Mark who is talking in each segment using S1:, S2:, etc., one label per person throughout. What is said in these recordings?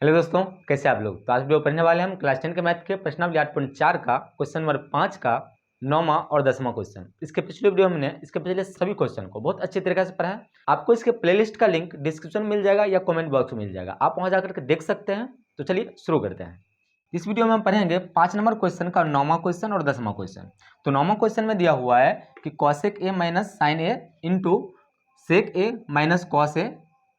S1: Hello दोस्तों, कैसे आप लोग। तो आज वीडियो पढ़ने वाले हम क्लास 10 के मैथ के प्रश्नावली 8.4 का क्वेश्चन नंबर 5 का 9वां और 10वां क्वेश्चन। इसके पिछले वीडियो में हमने इसके पिछले सभी क्वेश्चन को बहुत अच्छी तरीके से पढ़ा है। आपको इसके प्लेलिस्ट का लिंक डिस्क्रिप्शन में मिल जाएगा या कमेंट बॉक्स में मिल जाएगा, आप वहां जाकर के देख सकते हैं। तो चलिए शुरू करते हैं। इस वीडियो में हम पढ़ेंगे 5 नंबर क्वेश्चन का 9वां क्वेश्चन और 10वां क्वेश्चन। तो 9वां क्वेश्चन में दिया हुआ है कि cosec A minus sine A into sec A minus cos A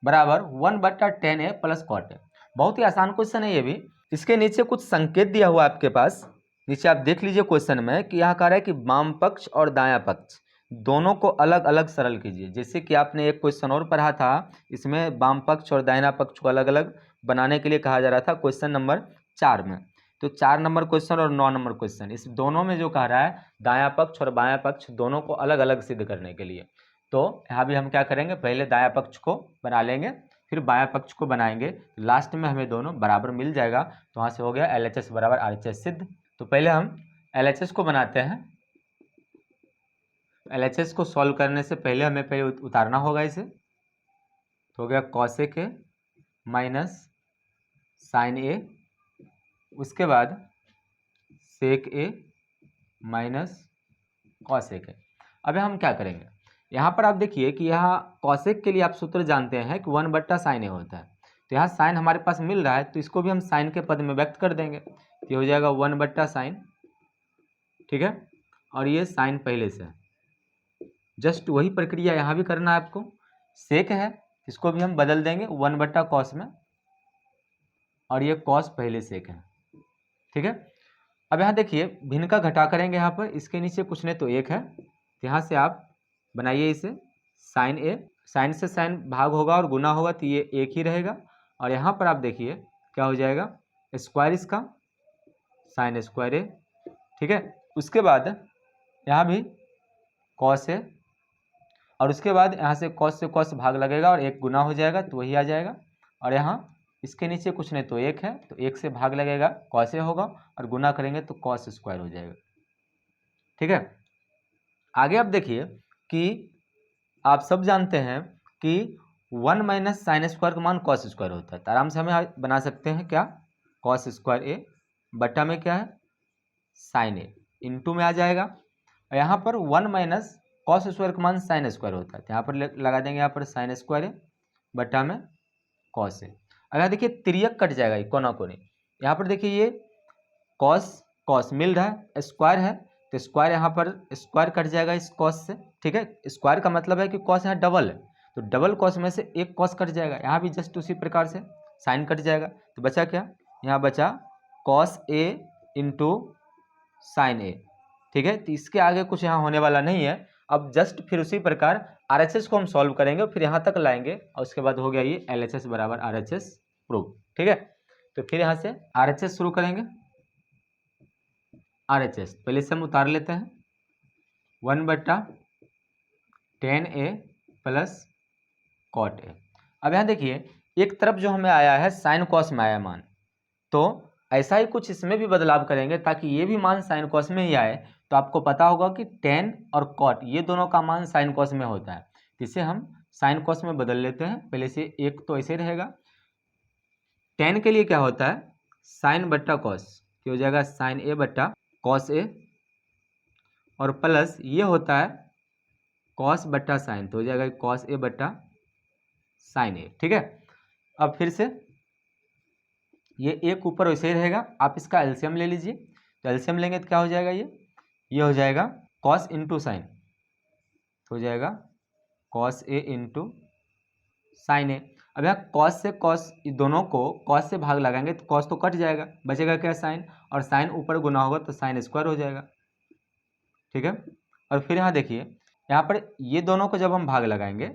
S1: बराबर 1/10 ए प्लस कॉट ए। बहुत ही आसान क्वेश्चन है ये भी। इसके नीचे कुछ संकेत दिया हुआ है आपके पास, नीचे आप देख लीजिए क्वेश्चन में कि यहाँ कह रहा है कि वाम पक्ष और दायां पक्ष दोनों को अलग अलग सरल कीजिए। जैसे कि आपने एक क्वेश्चन और पढ़ा था, इसमें वाम पक्ष और दाहिना पक्ष को अलग अलग बनाने के लिए कहा जा रहा था क्वेश्चन नंबर 4 में। तो 4 नंबर क्वेश्चन और 9 नंबर क्वेश्चन, इस दोनों में जो कह रहा है दायां पक्ष और बायां पक्ष दोनों को अलग अलग सिद्ध करने के लिए। तो यहाँ भी हम क्या करेंगे, पहले दायां पक्ष को बना लेंगे, फिर बायां पक्ष को बनाएंगे, लास्ट में हमें दोनों बराबर मिल जाएगा। तो वहाँ से हो गया LHS बराबर RHS सिद्ध। तो पहले हम LHS को बनाते हैं। LHS को सॉल्व करने से पहले हमें पहले उतारना होगा इसे। तो हो गया कॉसेक ए माइनस साइन ए, उसके बाद सेक ए माइनस कॉसेक ए। अब हम क्या करेंगे, यहाँ पर आप देखिए कि यहाँ कॉसेक के लिए आप सूत्र जानते हैं कि 1/sin ए होता है। तो यहाँ साइन हमारे पास मिल रहा है, तो इसको भी हम साइन के पद में व्यक्त कर देंगे। तो ये हो जाएगा 1/sin, ठीक है। और ये साइन पहले से है, जस्ट वही प्रक्रिया यहाँ भी करना है आपको। सेक है, इसको भी हम बदल देंगे 1/cos में, और ये कॉस पहले सेक है, ठीक है। अब यहाँ देखिए भिन्न का घटा करेंगे, यहाँ पर इसके नीचे कुछ नहीं तो एक है। तो यहाँ से आप बनाइए इसे साइन ए, साइन से साइन भाग होगा और गुना होगा, तो ये एक ही रहेगा। और यहाँ पर आप देखिए क्या हो जाएगा, स्क्वायर इसका साइन स्क्वायर ए, ठीक है। उसके बाद यहाँ भी कॉस ए, और उसके बाद यहाँ से कॉस भाग लगेगा और एक गुना हो जाएगा, तो वही आ जाएगा। और यहाँ इसके नीचे कुछ नहीं तो एक है, तो एक से भाग लगेगा कॉस ए होगा, और गुना करेंगे तो कॉस स्क्वायर हो जाएगा, ठीक है। आगे आप देखिए कि आप सब जानते हैं कि 1 माइनस साइन स्क्वायर का मान कॉस स्क्वायर होता है। तो आराम से हमें बना सकते हैं क्या, कॉस स्क्वायर ए बटा में क्या है साइन ए, इंटू में आ जाएगा। और यहाँ पर 1 माइनस कॉस स्क्वायर का मान साइन स्क्वायर होता है, तो यहाँ पर लगा देंगे, यहाँ पर साइन स्क्वायर ए बटा में कॉस ए। अब यहाँ देखिए तिर्यक कट जाएगा ये कोना कोनी। यहाँ पर देखिए ये कॉस कॉस मिल रहा है, स्क्वायर है, तो स्क्वायर यहाँ पर स्क्वायर कट जाएगा इस कॉस से, ठीक है। स्क्वायर का मतलब है कि कॉस यहाँ डबल है, तो डबल कॉस में से एक कॉस कट जाएगा। यहाँ भी जस्ट उसी प्रकार से साइन कट जाएगा, तो बचा क्या, यहाँ बचा कॉस ए इंटू साइन ए, ठीक है। तो इसके आगे कुछ यहाँ होने वाला नहीं है। अब जस्ट फिर उसी प्रकार RHS को हम सॉल्व करेंगे, फिर यहाँ तक लाएंगे, और उसके बाद हो गया ये LHS बराबर RHS प्रूफ, ठीक है। तो फिर यहाँ से RHS शुरू करेंगे। RHS पहले से हम उतार लेते हैं, 1/10 ए प्लस कॉट ए। अब यहाँ देखिए एक तरफ जो हमें आया है साइन कॉस में आया मान, तो ऐसा ही कुछ इसमें भी बदलाव करेंगे ताकि ये भी मान साइन कॉस में ही आए। तो आपको पता होगा कि टेन और कॉट ये दोनों का मान साइन कॉस में होता है, इसे हम साइन कॉस में बदल लेते हैं। पहले से एक तो ऐसे रहेगा, टेन के लिए क्या होता है साइन बट्टा कॉस, क्या हो जाएगा साइन ए बट्टा कॉस ए, और प्लस ये होता है कॉस बट्टा साइन, तो हो जाएगा कॉस ए बट्टा साइन ए, ठीक है। अब फिर से ये एक ऊपर वैसे ही रहेगा, आप इसका एलसीएम ले लीजिए। तो एलसीएम लेंगे तो क्या हो जाएगा, ये हो जाएगा कॉस इंटू साइन, तो हो जाएगा कॉस ए इंटू साइन ए। अब यहाँ कॉस से कॉस, दोनों को कॉस से भाग लगाएंगे तो कॉस तो कट जाएगा, बचेगा क्या साइन, और साइन ऊपर गुना होगा तो साइन स्क्वायर हो जाएगा, ठीक है। और फिर यहाँ देखिए यहाँ पर ये दोनों को जब हम भाग लगाएंगे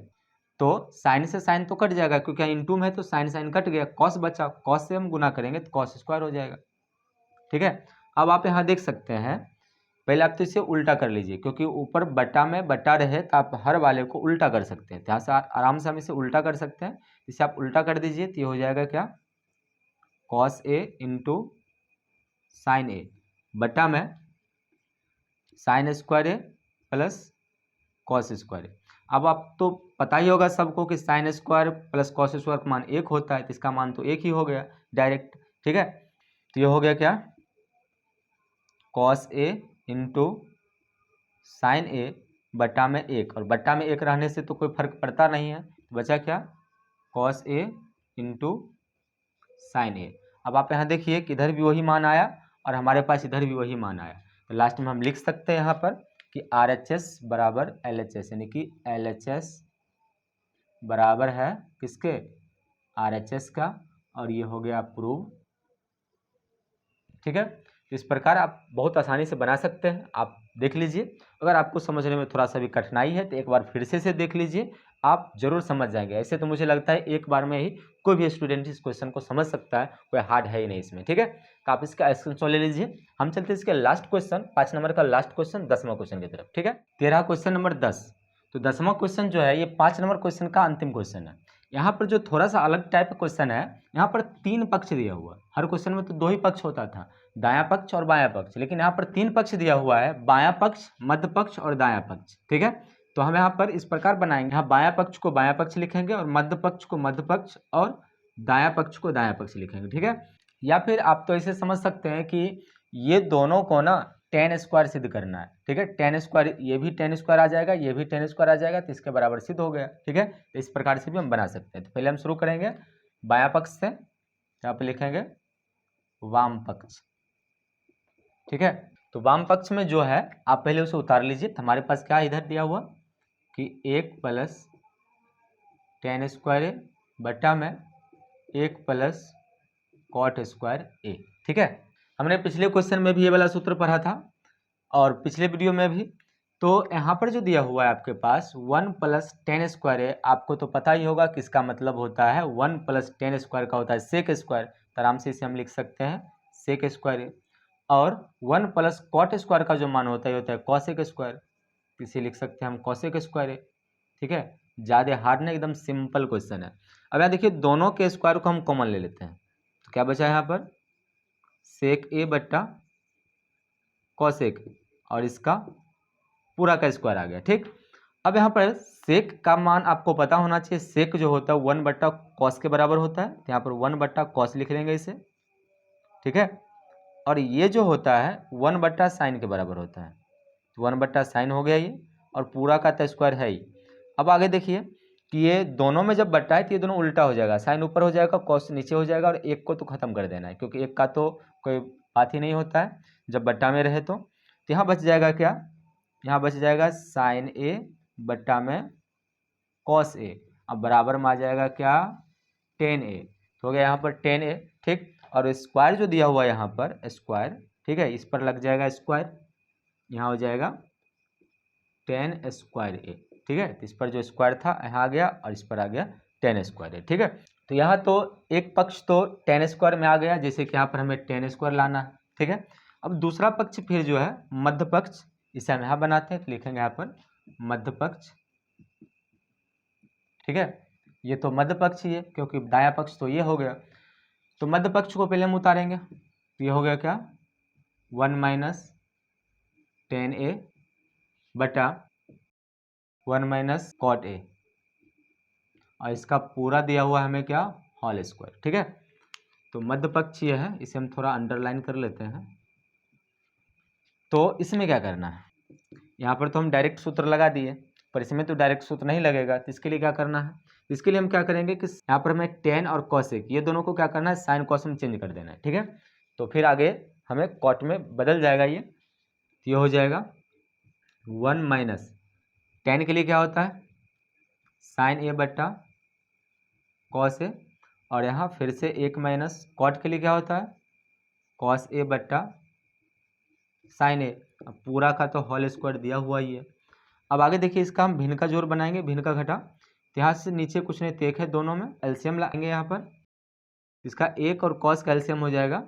S1: तो साइन से साइन तो कट जाएगा, क्योंकि यहाँ इंटू में है तो साइन साइन कट गया, कॉस बचा, कॉस से हम गुना करेंगे तो कॉस स्क्वायर हो जाएगा, ठीक है। अब आप यहाँ देख सकते हैं, पहले आप तो इसे उल्टा कर लीजिए, क्योंकि ऊपर बटा में बटा रहे तो आप हर वाले को उल्टा कर सकते हैं। यहाँ से आराम से हम इसे उल्टा कर सकते हैं, इसे आप उल्टा कर दीजिए तो ये हो जाएगा क्या कॉस ए इंटू साइन ए बटा में साइन स्क्वायर ए प्लस कॉस स्क्वायर ए। अब आप तो पता ही होगा सबको कि sine square plus cos square का मान एक होता है, तो इसका मान तो एक ही हो गया, डायरेक्ट, ठीक है। तो ये हो गया क्या, कॉस ए इंटू साइन ए बटा में 1, और बटा में 1 रहने से तो कोई फर्क पड़ता नहीं है, बचा क्या, कॉस ए इंटू साइन ए। अब आप यहाँ देखिए कि इधर भी वही मान आया और हमारे पास इधर भी वही मान आया, तो लास्ट में हम लिख सकते हैं यहाँ पर कि RHS बराबर LHS, यानी कि LHS बराबर है किसके, RHS का, और ये हो गया प्रूव, ठीक है। इस प्रकार आप बहुत आसानी से बना सकते हैं, आप देख लीजिए। अगर आपको समझने में थोड़ा सा भी कठिनाई है तो एक बार फिर से देख लीजिए, आप जरूर समझ जाएंगे। ऐसे तो मुझे लगता है एक बार में ही कोई भी स्टूडेंट इस क्वेश्चन को समझ सकता है, कोई हार्ड है ही नहीं इसमें, ठीक है। तो आप इसका स्क्रीनशॉट ले लीजिए। हम चलते हैं इसके लास्ट क्वेश्चन, 5 नंबर का लास्ट क्वेश्चन, 10वां क्वेश्चन की तरफ, ठीक है। 13 क्वेश्चन नंबर 10। तो 10वां क्वेश्चन जो है ये 5 नंबर क्वेश्चन का अंतिम क्वेश्चन है। यहाँ पर जो थोड़ा सा अलग टाइप का क्वेश्चन है, यहाँ पर 3 पक्ष दिया हुआ है। हर क्वेश्चन में तो 2 ही पक्ष होता था, दायां पक्ष और बायां पक्ष, लेकिन यहाँ पर 3 पक्ष दिया हुआ है, बायां पक्ष, मध्य पक्ष और दायां पक्ष, ठीक है। तो हम यहाँ पर इस प्रकार बनाएंगे, यहाँ बायां पक्ष को बायां पक्ष लिखेंगे और मध्य पक्ष को मध्य पक्ष और दायां पक्ष को दायां पक्ष लिखेंगे, ठीक है। या फिर आप तो ऐसे समझ सकते हैं कि ये दोनों को ना tan स्क्वायर सिद्ध करना है, ठीक है। tan स्क्वायर, ये भी tan स्क्वायर आ जाएगा, ये भी tan स्क्वायर आ जाएगा, तो इसके बराबर सिद्ध हो गया, ठीक है। तो इस प्रकार से भी हम बना सकते हैं। तो पहले हम शुरू करेंगे बायां पक्ष से, यहाँ पे लिखेंगे वाम पक्ष, ठीक है। तो वाम पक्ष में जो है आप पहले उसे उतार लीजिए। तो हमारे पास क्या इधर दिया हुआ कि 1 प्लस tan स्क्वायर ए बटा में 1 प्लस कॉट स्क्वायर ए, ठीक है। हमने पिछले क्वेश्चन में भी ये वाला सूत्र पढ़ा था और पिछले वीडियो में भी। तो यहाँ पर जो दिया हुआ है आपके पास 1 प्लस tan स्क्वायर है, आपको तो पता ही होगा कि इसका मतलब होता है 1 प्लस tan स्क्वायर का होता है सेक स्क्वायर, तो आराम से इसे हम लिख सकते हैं सेक स्क्वायर है। और 1 प्लस कॉट स्क्वायर का जो मान होता है होता है कॉसेक स्क्वायर, इसे लिख सकते हैं हम कॉसेक स्क्वायर है, ठीक है। ज़्यादा हार्ड नहीं, एकदम सिंपल क्वेश्चन है। अब यहाँ देखिए दोनों के स्क्वायर को हम कॉमन ले लेते हैं, तो क्या बचा यहाँ पर सेक ए बट्टा कॉसेक, और इसका पूरा का स्क्वायर आ गया, ठीक। अब यहाँ पर सेक का मान आपको पता होना चाहिए, सेक जो होता है 1 बट्टा कॉस के बराबर होता है, तो यहाँ पर 1 बट्टा कॉस लिख लेंगे इसे, ठीक है। और ये जो होता है 1 बट्टा साइन के बराबर होता है, तो 1 बट्टा साइन हो गया ये, और पूरा का तो स्क्वायर है ही। अब आगे देखिए कि ये दोनों में जब बट्टा है तो ये दोनों उल्टा हो जाएगा, साइन ऊपर हो जाएगा, कॉस नीचे हो जाएगा, और एक को तो खत्म कर देना है, क्योंकि एक का तो कोई बात ही नहीं होता है जब बट्टा में रहे। तो यहाँ बच जाएगा क्या, यहाँ बच जाएगा साइन ए बट्टा में कॉस ए, अब बराबर में आ जाएगा क्या tan ए, तो हो गया यहाँ पर tan ए, ठीक। और स्क्वायर जो दिया हुआ है यहाँ पर स्क्वायर, ठीक है, इस पर लग जाएगा स्क्वायर, यहाँ हो जाएगा tan स्क्वायर ए, ठीक है। तो इस पर जो स्क्वायर था यहाँ आ गया और इस पर आ गया tan स्क्वायर ए, ठीक है। तो यहाँ तो एक पक्ष तो tan स्क्वायर में आ गया, जैसे कि यहाँ पर हमें tan स्क्वायर लाना है, ठीक है। अब दूसरा पक्ष फिर जो है मध्य पक्ष, इसे हम यहाँ बनाते हैं, तो लिखेंगे यहाँ पर मध्य पक्ष, ठीक है। ये तो मध्य पक्ष ही है क्योंकि दायां पक्ष तो ये हो गया, तो मध्य पक्ष को पहले हम उतारेंगे, तो ये हो गया क्या 1 माइनस tan ए बटा 1 माइनस कॉट ए, और इसका पूरा दिया हुआ हमें क्या होल स्क्वायर, ठीक है। तो मध्य पक्ष ये है, इसे हम थोड़ा अंडरलाइन कर लेते हैं। तो इसमें क्या करना है, यहाँ पर तो हम डायरेक्ट सूत्र लगा दिए, पर इसमें तो डायरेक्ट सूत्र नहीं लगेगा, तो इसके लिए क्या करना है, इसके लिए हम क्या करेंगे कि यहाँ पर हमें tan और कॉसेक ये दोनों को क्या करना है साइन कॉस में चेंज कर देना है, ठीक है। तो फिर आगे हमें कॉट में बदल जाएगा ये, तो ये हो जाएगा 1 माइनस tan के लिए क्या होता है साइन ए बट्टा कॉस ए, और यहाँ फिर से 1 माइनस कॉट के लिए क्या होता है कॉस ए बट्टा साइन ए, अब पूरा का तो होल स्क्वायर दिया हुआ ही है। अब आगे देखिए इसका हम भिन्न का जोड़ बनाएंगे, भिन्न का घटा, तो यहाँ से नीचे कुछ नहीं तो एक है, दोनों में एलसीएम लाएंगे। यहाँ पर इसका एक और कॉस का एलसीएम हो जाएगा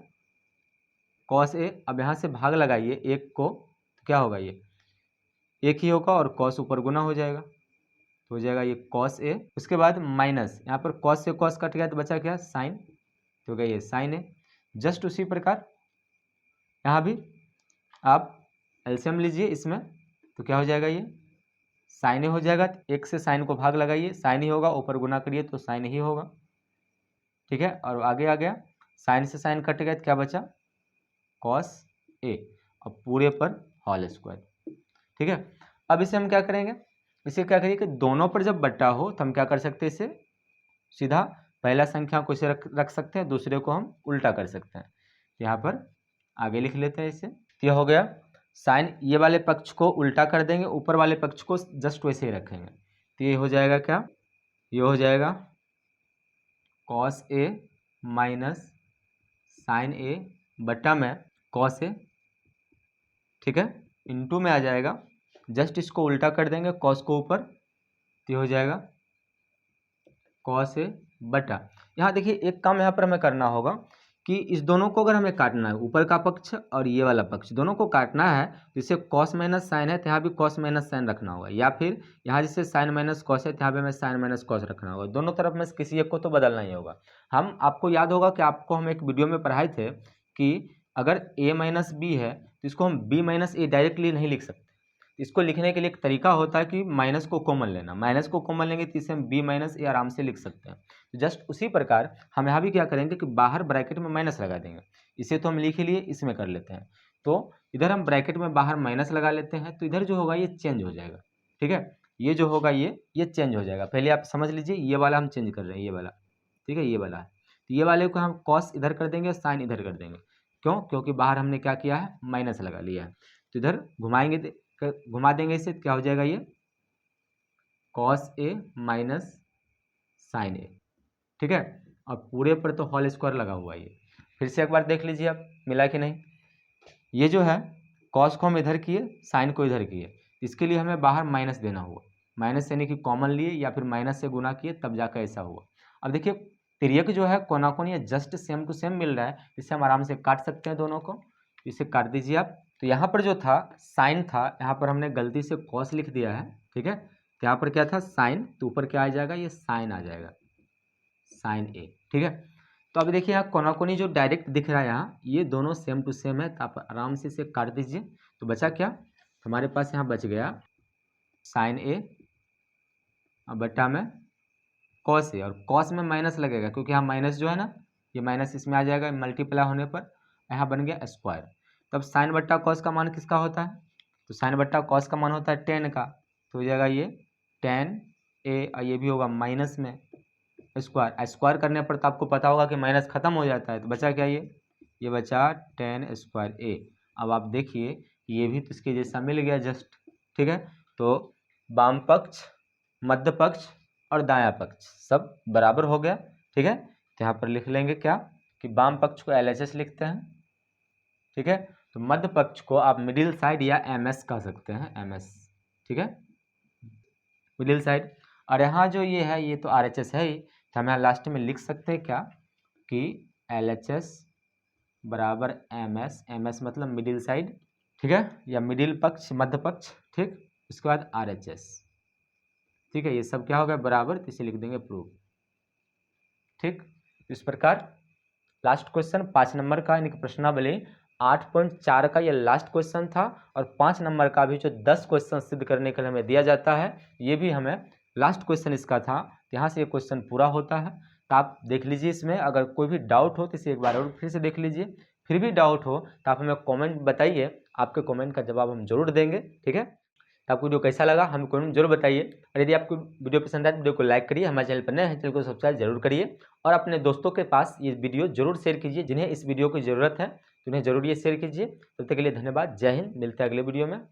S1: कॉस ए, अब यहाँ से भाग लगाइए एक को, तो क्या होगा ये एक ही होगा और कॉस ऊपर गुना हो जाएगा, तो हो जाएगा ये कॉस ए। उसके बाद माइनस यहाँ पर कॉस से कॉस कट गया तो बचा क्या साइन, तो क्या ये साइन ए। जस्ट उसी प्रकार यहाँ भी आप एलसीएम लीजिए इसमें, तो क्या हो जाएगा ये साइन ही हो जाएगा, एक से साइन को भाग लगाइए साइन ही होगा, ऊपर गुना करिए तो साइन ही होगा, ठीक है। और आगे आ गया साइन से साइन कट गया तो क्या बचा, कॉस ए, और पूरे पर होल स्क्वायर। ठीक है, अब इसे हम क्या करेंगे, इसे क्या करिए कि दोनों पर जब बट्टा हो तो हम क्या कर सकते हैं, इसे सीधा पहला संख्या को इसे रख सकते हैं, दूसरे को हम उल्टा कर सकते हैं। यहाँ पर आगे लिख लेते हैं इसे। यह हो गया साइन, ये वाले पक्ष को उल्टा कर देंगे, ऊपर वाले पक्ष को जस्ट वैसे ही रखेंगे। तो ये हो जाएगा क्या, ये हो जाएगा कॉस ए माइनस साइन ए बट्टा में कॉस ए। ठीक है, इनटू में आ जाएगा, जस्ट इसको उल्टा कर देंगे कॉस को ऊपर, तो हो जाएगा कॉस ए बटा। यहाँ देखिए एक काम यहाँ पर हमें करना होगा कि इस दोनों को अगर हमें काटना है, ऊपर का पक्ष और ये वाला पक्ष दोनों को काटना है, तो इसे कॉस माइनस साइन है तो यहाँ भी कॉस माइनस साइन रखना होगा, या फिर यहाँ जैसे साइन माइनस कॉस है तो यहाँ पे हमें साइन माइनस कॉस रखना होगा। दोनों तरफ में किसी एक को तो बदलना ही होगा। हम आपको याद होगा कि आपको हम एक वीडियो में पढ़ाए थे कि अगर a माइनस बी है तो इसको हम b माइनस ए डायरेक्टली नहीं लिख सकते। इसको लिखने के लिए एक तरीका होता है कि माइनस को कॉमन लेना, माइनस को कॉमन लेंगे तो इसे हम b माइनस ए आराम से लिख सकते हैं। तो जस्ट उसी प्रकार हम यहाँ भी क्या करेंगे कि बाहर ब्रैकेट में माइनस लगा देंगे, इसे तो हम लिख ही लिए, इसमें कर लेते हैं। तो इधर हम ब्रैकेट में बाहर माइनस लगा लेते हैं, तो इधर जो होगा ये चेंज हो जाएगा। ठीक है, ये जो होगा ये चेंज हो जाएगा। पहले आप समझ लीजिए, ये वाला हम चेंज कर रहे हैं, ये वाला, ठीक है, ये वाला है, तो ये वाले को हम कॉस इधर कर देंगे, साइन इधर कर देंगे। क्यों, क्योंकि बाहर हमने क्या किया है, माइनस लगा लिया है। तो इधर घुमाएंगे, घुमा देंगे इसे, क्या हो जाएगा ये कॉस ए माइनस साइन ए। ठीक है, और पूरे पर तो होल स्क्वायर लगा हुआ है। ये फिर से एक बार देख लीजिए आप मिला कि नहीं। ये जो है कॉस को हम इधर किए, साइन को इधर किए, इसके लिए हमें बाहर माइनस देना हुआ, माइनस यानी कि कॉमन लिए या फिर माइनस से गुना किए, तब जाकर ऐसा हुआ। अब देखिए तिर्यक जो है कोना कोनी ये जस्ट सेम टू सेम मिल रहा है, इससे हम आराम से काट सकते हैं दोनों को। इसे काट दीजिए आप। तो यहाँ पर जो था साइन था, यहाँ पर हमने गलती से कॉस लिख दिया है। ठीक है, तो यहाँ पर क्या था साइन, तो ऊपर क्या आ जाएगा, ये साइन आ जाएगा, साइन ए। ठीक है, तो अभी देखिए यहाँ कोना कोनी जो डायरेक्ट दिख रहा है यहाँ, ये दोनों सेम टू सेम है, तो आप आराम से इसे काट दीजिए। तो बचा क्या, हमारे पास यहाँ बच गया साइन ए बट्टा में कॉस ए, और कॉस में माइनस लगेगा क्योंकि यहाँ माइनस जो है ना, ये माइनस इसमें आ जाएगा, मल्टीप्लाई होने पर यहाँ बन गया स्क्वायर। तब साइन बट्टा कॉस का मान किसका होता है, तो साइन बट्टा कॉस का मान होता है 10 का, तो हो जाएगा ये 10 ए, और ये भी होगा माइनस में स्क्वायर। स्क्वायर करने पर तो आपको पता होगा कि माइनस खत्म हो जाता है, तो बचा क्या, ये बचा 10 स्क्वायर ए। अब आप देखिए ये भी तो इसके जैसा मिल गया जस्ट। ठीक है, तो वाम पक्ष, मध्य पक्ष और दायां पक्ष सब बराबर हो गया। ठीक है, तो यहाँ पर लिख लेंगे क्या कि वाम पक्ष को LHS लिखते हैं। ठीक है, तो मध्य पक्ष को आप मिडिल साइड या MS कह सकते हैं, MS। ठीक है, मिडिल साइड। और यहाँ जो ये है, ये तो RHS है ही, तो हम यहाँ लास्ट में लिख सकते हैं क्या कि LHS बराबर MS, MS मतलब मिडिल साइड। ठीक है, या मिडिल पक्ष, मध्य पक्ष। ठीक, उसके बाद RHS। ठीक है, ये सब क्या होगा बराबर, तो इसे लिख देंगे प्रूफ। ठीक, इस प्रकार लास्ट क्वेश्चन 5 नंबर का यानी कि प्रश्नावली 8.4 का ये लास्ट क्वेश्चन था, और 5 नंबर का भी जो 10 क्वेश्चन सिद्ध करने के लिए हमें दिया जाता है, ये भी हमें लास्ट क्वेश्चन इसका था। यहाँ से ये क्वेश्चन पूरा होता है, तो आप देख लीजिए। इसमें अगर कोई भी डाउट हो तो इसे एक बार और फिर से देख लीजिए, फिर भी डाउट हो तो आप हमें कॉमेंट बताइए, आपके कॉमेंट का जवाब हम जरूर देंगे। ठीक है, तो आपको वीडियो कैसा लगा हमें कमेंट जरूर बताइए, और यदि आपको वीडियो पसंद आए तो वीडियो को लाइक करिए, हमारे चैनल पर नए हैं चैनल को सब्सक्राइब जरूर करिए, और अपने दोस्तों के पास ये वीडियो जरूर शेयर कीजिए जिन्हें इस वीडियो की ज़रूरत है, तो उन्हें जरूर ये शेयर कीजिए। तब तक के लिए धन्यवाद, जय हिंद, मिलते हैं अगले वीडियो में।